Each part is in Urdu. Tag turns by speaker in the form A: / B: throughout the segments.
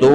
A: 2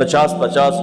A: 50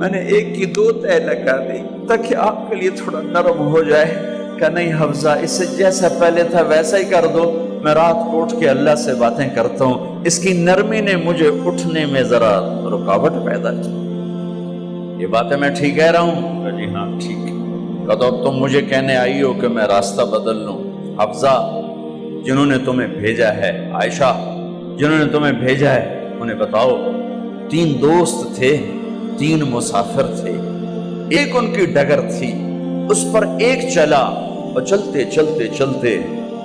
A: میں نے ایک کی 2 تہ لگا دی تاکہ آپ کے لیے تھوڑا نرم ہو جائے۔ کہ نہیں حفظہ، اسے جیسا پہلے تھا ویسا ہی کر دو، میں رات کو اٹھ کے اللہ سے باتیں کرتا ہوں، اس کی نرمی نے مجھے اٹھنے میں ذرا رکاوٹ پیدا کی۔ یہ باتیں میں ٹھیک کہہ رہا ہوں؟ کہ جی ہاں ٹھیک ہے۔ کہ تو اب تم مجھے کہنے آئی ہو کہ میں راستہ بدل لوں؟ حفظہ، جنہوں نے تمہیں بھیجا ہے، عائشہ جنہوں نے تمہیں بھیجا ہے، انہیں بتاؤ 3 دوست تھے، 3 مسافر تھے، ایک ان کی ڈگر تھی، اس پر ایک چلا اور چلتے چلتے چلتے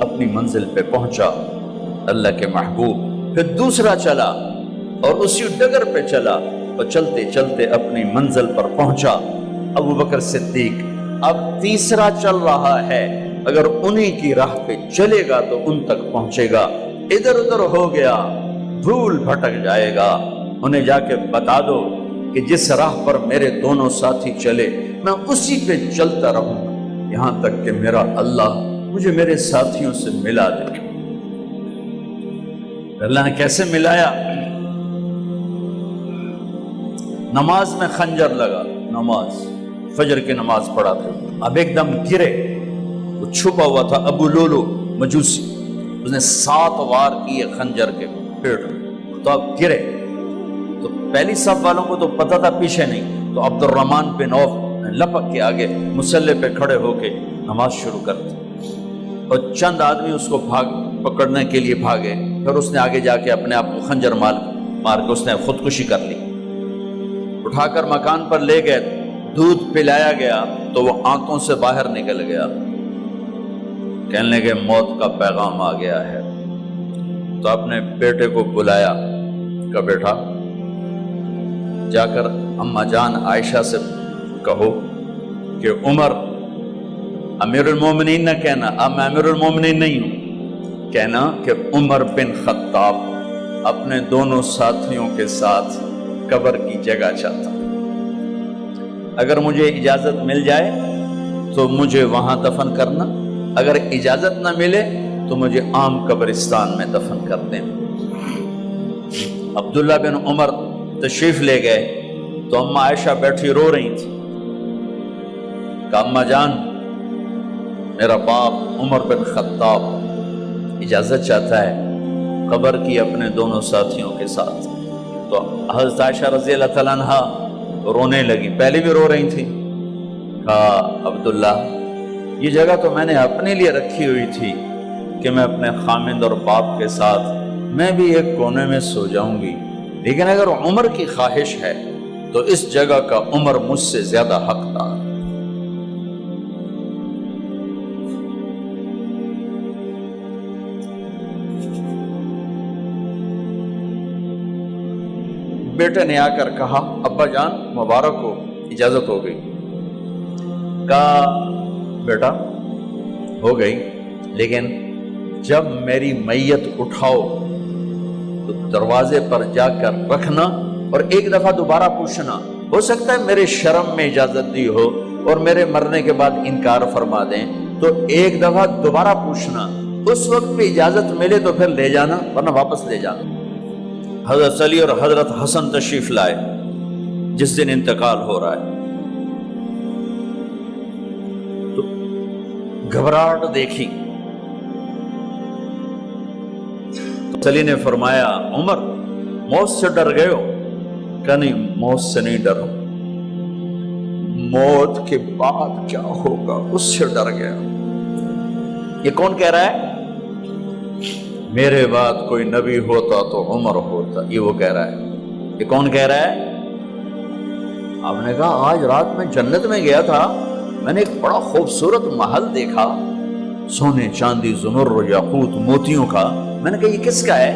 A: اپنی منزل پہ پہنچا اللہ کے محبوب، پھر دوسرا چلا اور اسی ڈگر پہ چلا اور چلتے چلتے اپنی منزل پر پہنچا ابو بکر صدیق۔ اب تیسرا چل رہا ہے، اگر انہی کی راہ پہ چلے گا تو ان تک پہنچے گا، ادھر ادھر ہو گیا بھول بھٹک جائے گا۔ انہیں جا کے بتا دو کہ جس راہ پر میرے دونوں ساتھی چلے میں اسی پہ چلتا رہوں یہاں تک کہ میرا اللہ مجھے میرے ساتھیوں سے ملا دے۔ اللہ نے کیسے ملایا؟ نماز میں خنجر لگا، نماز فجر کی نماز پڑھاتے، اب ایک دم گرے، وہ چھپا ہوا تھا ابو لولو مجوسی، اس نے 7 وار کیے خنجر کے پیٹ میں، تو اب گرے تو پہلی صف والوں کو تو پتہ تھا، پیچھے نہیں، تو عبد الرحمن بن عوف لپک کے آگے مصلی پہ کھڑے ہو کے نماز شروع کر دی، اور چند آدمی اس کو پکڑنے کے لیے بھاگے، پھر اس نے آگے جا کے اپنے آپ کو خنجر مار کے اس نے خودکشی کر لی۔ اٹھا کر مکان پر لے گئے، دودھ پلایا گیا تو وہ آنتوں سے باہر نکل گیا، کہنے لگے موت کا پیغام آ گیا ہے۔ تو اپنے بیٹے کو بلایا کہ بیٹا جا کر اماں جان عائشہ سے کہو کہ عمر، امیر المومنین نہ کہنا، اب میں امیر المومنین نہیں ہوں، کہنا کہ عمر بن خطاب اپنے دونوں ساتھیوں کے ساتھ قبر کی جگہ چاہتا، اگر مجھے اجازت مل جائے تو مجھے وہاں دفن کرنا، اگر اجازت نہ ملے تو مجھے عام قبرستان میں دفن کر دیں۔ عبداللہ بن عمر تشریف لے گئے تو اماں عائشہ بیٹھی رو رہی تھی کہ اماں جان میرا باپ عمر بن خطاب اجازت چاہتا ہے قبر کی اپنے دونوں ساتھیوں کے ساتھ۔ تو حضرت عائشہ رضی اللہ تعالیٰ عنہ رونے لگی، پہلے بھی رو رہی تھی، کہا عبداللہ یہ جگہ تو میں نے اپنے لیے رکھی ہوئی تھی کہ میں اپنے خامند اور باپ کے ساتھ میں بھی ایک کونے میں سو جاؤں گی، لیکن اگر عمر کی خواہش ہے تو اس جگہ کا عمر مجھ سے زیادہ حقدار۔ بیٹے نے آ کر کہا ابا جان مبارک ہو، اجازت ہو گئی۔ کہا بیٹا ہو گئی، لیکن جب میری میت اٹھاؤ تو دروازے پر جا کر رکھنا اور ایک دفعہ دوبارہ پوچھنا، ہو سکتا ہے میرے شرم میں اجازت دی ہو اور میرے مرنے کے بعد انکار فرما دیں، تو ایک دفعہ دوبارہ پوچھنا، اس وقت بھی اجازت ملے تو پھر لے جانا ورنہ واپس لے جانا۔ حضرت علی اور حضرت حسن تشریف لائے جس دن انتقال ہو رہا ہے، تو گھبراہٹ دیکھی تو علی نے فرمایا عمر موت سے ڈر گئے ہو؟ کہ نہیں موت سے نہیں ڈرا، موت کے بعد کیا ہوگا اس سے ڈر گیا۔ یہ کون کہہ رہا ہے؟ میرے بعد کوئی نبی ہوتا تو عمر ہوتا، یہ وہ کہہ رہا ہے۔ یہ کون کہہ رہا ہے؟ آپ نے کہا آج رات میں جنت میں گیا تھا، میں نے ایک بڑا خوبصورت محل دیکھا، سونے چاندی زمر یاقوت موتیوں کا، میں نے کہا یہ کس کا ہے؟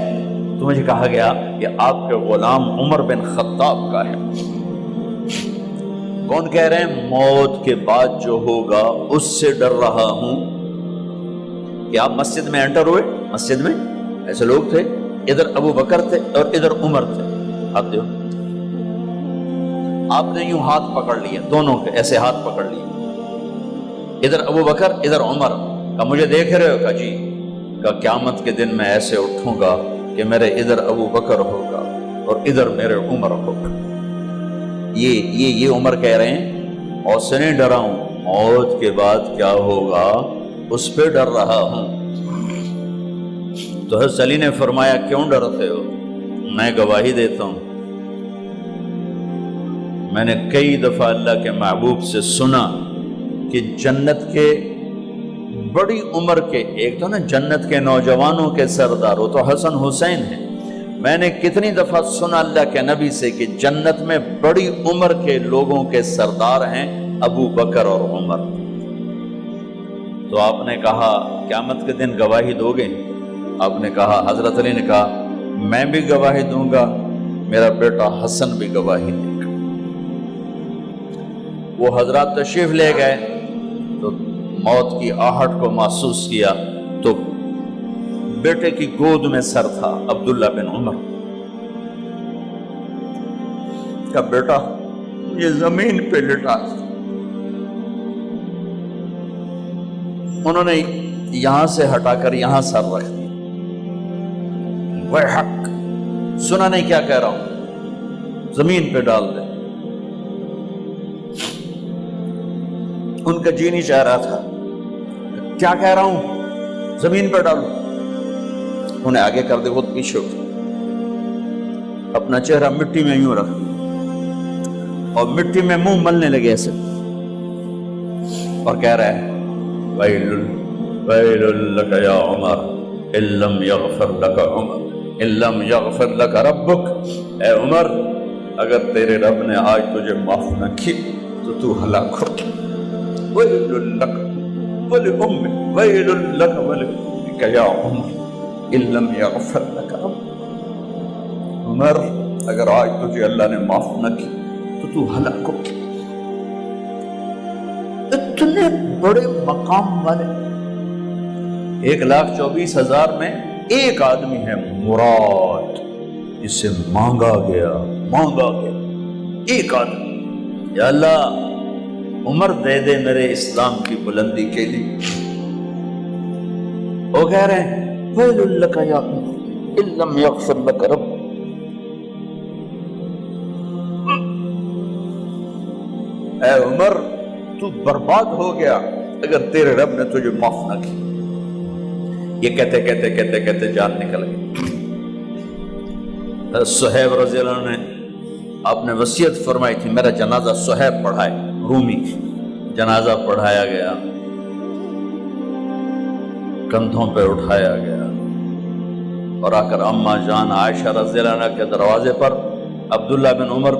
A: تو مجھے کہا گیا یہ آپ کے غلام عمر بن خطاب کا ہے۔ کون کہہ رہے ہیں موت کے بعد جو ہوگا اس سے ڈر رہا ہوں؟ کہ آپ مسجد میں انٹر ہوئے، مسجد میں ایسے لوگ تھے، ادھر ابو بکر تھے اور ادھر عمر تھے، آپ دیو آپ نے یوں ہاتھ پکڑ لیا، دونوں کے ایسے ہاتھ پکڑ لیے، ادھر ابو بکر ادھر عمر، کہ مجھے دیکھ رہے ہو؟ کہ جی۔ کہ قیامت کے دن میں ایسے اٹھوں گا کہ میرے ادھر ابو بکر ہوگا اور ادھر میرے عمر ہوگا۔ یہ عمر کہہ رہے ہیں اور سے نہیں ڈرا ہوں، موت کے بعد کیا ہوگا اس پہ ڈر رہا ہوں۔ تو حضرت علی نے فرمایا کیوں ڈرتے ہو؟ میں گواہی دیتا ہوں، میں نے کئی دفعہ اللہ کے محبوب سے سنا کہ جنت کے بڑی عمر کے، ایک تو نا جنت کے نوجوانوں کے سردار، وہ تو حسن حسین ہیں، میں نے کتنی دفعہ سنا اللہ کے نبی سے کہ جنت میں بڑی عمر کے لوگوں کے سردار ہیں ابو بکر اور عمر۔ تو آپ نے کہا قیامت کے دن گواہی دو گے؟ آپ نے کہا، حضرت علی نے کہا میں بھی گواہی دوں گا، میرا بیٹا حسن بھی گواہی دے گا۔ وہ حضرات تشریف لے گئے تو موت کی آہٹ کو محسوس کیا تو بیٹے کی گود میں سر تھا عبداللہ بن عمر کا، بیٹا یہ زمین پہ لٹا۔ انہوں نے یہاں سے ہٹا کر یہاں سر رکھ دیا۔ وہ حق سنا نہیں کیا کہہ رہا ہوں، زمین پہ ڈال دے۔ ان کا جی نہیں چاہ رہا تھا، کیا کہہ رہا ہوں، زمین پہ ڈالو۔ انہیں آگے کر دے، خود پیچھے اٹھ، اپنا چہرہ مٹی میں یوں رکھ اور مٹی میں منہ ملنے لگے ایسے، اور کہہ رہا ہے ویل لک یا عمر ان لم یغفر لک عمر ان لم یغفر لک ربک، اے عمر اگر تیرے رب نے آج تجھے معاف نہ کی تو ہلاک ہو۔ ویل لک ولأمک ویل لک ولأمک یا عمر ان لم یغفر لک ربک، عمر اگر آج تجھے اللہ نے معاف نہ کی تو ہلاک ہو۔ اتنے بڑے مقام والے 1,24,000 میں ایک آدمی ہے مراد، جسے مانگا گیا ایک آدمی، یا اللہ عمر دے دے میرے اسلام کی بلندی کے لیے۔ وہ کہہ رہے ہیں ویل لک یا عمر ان لم یغفر لک رب، اے عمر تو برباد ہو گیا اگر تیرے رب نے تجھے معاف نہ کی۔ یہ کہتے کہتے کہتے کہتے جان نکل گئی۔ صہیب رضی اللہ عنہ نے آپ نے وصیت فرمائی تھی میرا جنازہ صہیب پڑھائے، رومی جنازہ پڑھایا گیا، کندھوں پہ اٹھایا گیا، اور آ کر اماں جان عائشہ رضی اللہ عنہ کے دروازے پر عبداللہ بن عمر،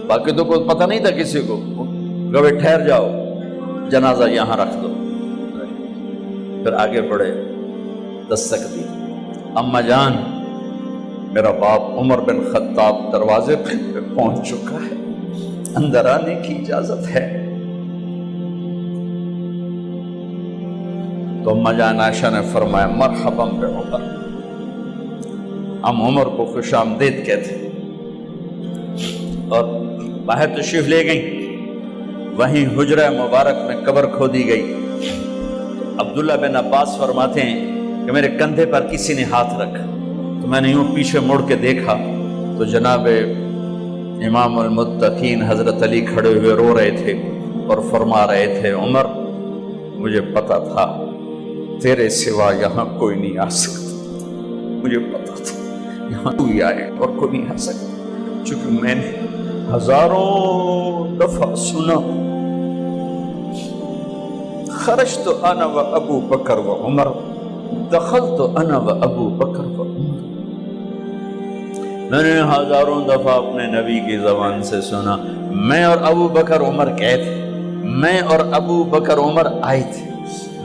A: باقی تو کوئی پتہ نہیں تھا کسی کو، گوے ٹھہر جاؤ جنازہ یہاں رکھ دو۔ پھر آگے بڑھے، دستک دی، اماں جان میرا باپ عمر بن خطاب دروازے پہ پہنچ چکا ہے، اندر آنے کی اجازت ہے۔ تو اماں جان عائشہ نے فرمایا مرحبا بعمر، ہم عمر کو خوش آمدید کہتے، اور باہر تشریف لے گئیں۔ وہیں حجرہ مبارک میں قبر کھودی گئی۔ عبداللہ بن عباس فرماتے ہیں کہ میرے کندھے پر کسی نے ہاتھ رکھا تو میں نے یوں پیچھے مڑ کے دیکھا تو جناب امام المتقین حضرت علی کھڑے ہوئے رو رہے تھے اور فرما رہے تھے عمر مجھے پتا تھا تیرے سوا یہاں کوئی نہیں آ سکتا، مجھے پتا تھا یہاں تو ہی آئے اور کوئی نہیں آ سکتا، چونکہ میں نے ہزاروں دفعہ سنا خرجت انا و ابو بکر و عمر دخلت انا و ابو بکر و عمر، میں نے ہزاروں دفعہ اپنے نبی کی زبان سے سنا میں اور ابو بکر عمر گئے تھے، میں اور ابو بکر عمر آئے تھے،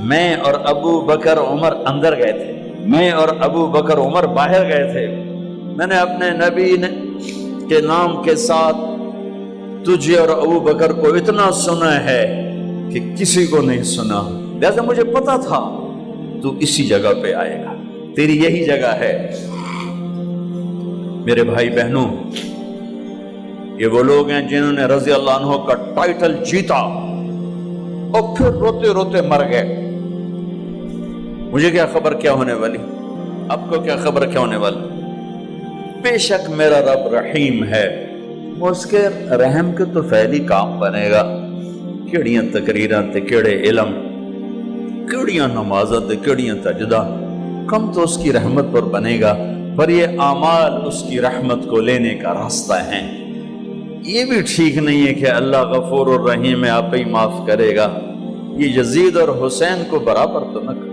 A: میں اور ابو بکر عمر اندر گئے تھے، میں اور ابو بکر عمر باہر گئے تھے، میں نے اپنے نبی کے نام کے ساتھ تجھے اور ابو بکر کو اتنا سنا ہے کہ کسی کو نہیں سنا، لہذا مجھے پتا تھا تو اسی جگہ پہ آئے گا، تیری یہی جگہ ہے۔ میرے بھائی بہنوں، یہ وہ لوگ ہیں جنہوں نے رضی اللہ عنہ کا ٹائٹل جیتا اور پھر روتے روتے مر گئے۔ مجھے کیا خبر کیا ہونے والی، آپ کو کیا خبر کیا ہونے والی؟ بے شک میرا رب رحیم ہے، اس کے رحم کے تو فعلی کام بنے گا، کیڑیاں تقریراں تے کیڑے علم، کیڑیاں نمازاں تے کیڑیاں سجدہ، کم تو اس کی رحمت پر بنے گا، پر یہ اعمال اس کی رحمت کو لینے کا راستہ ہیں۔ یہ بھی ٹھیک نہیں ہے کہ اللہ غفور الرحیم ہے، آپ ہی معاف کرے گا، یہ یزید اور حسین کو برابر تو نہ کرے۔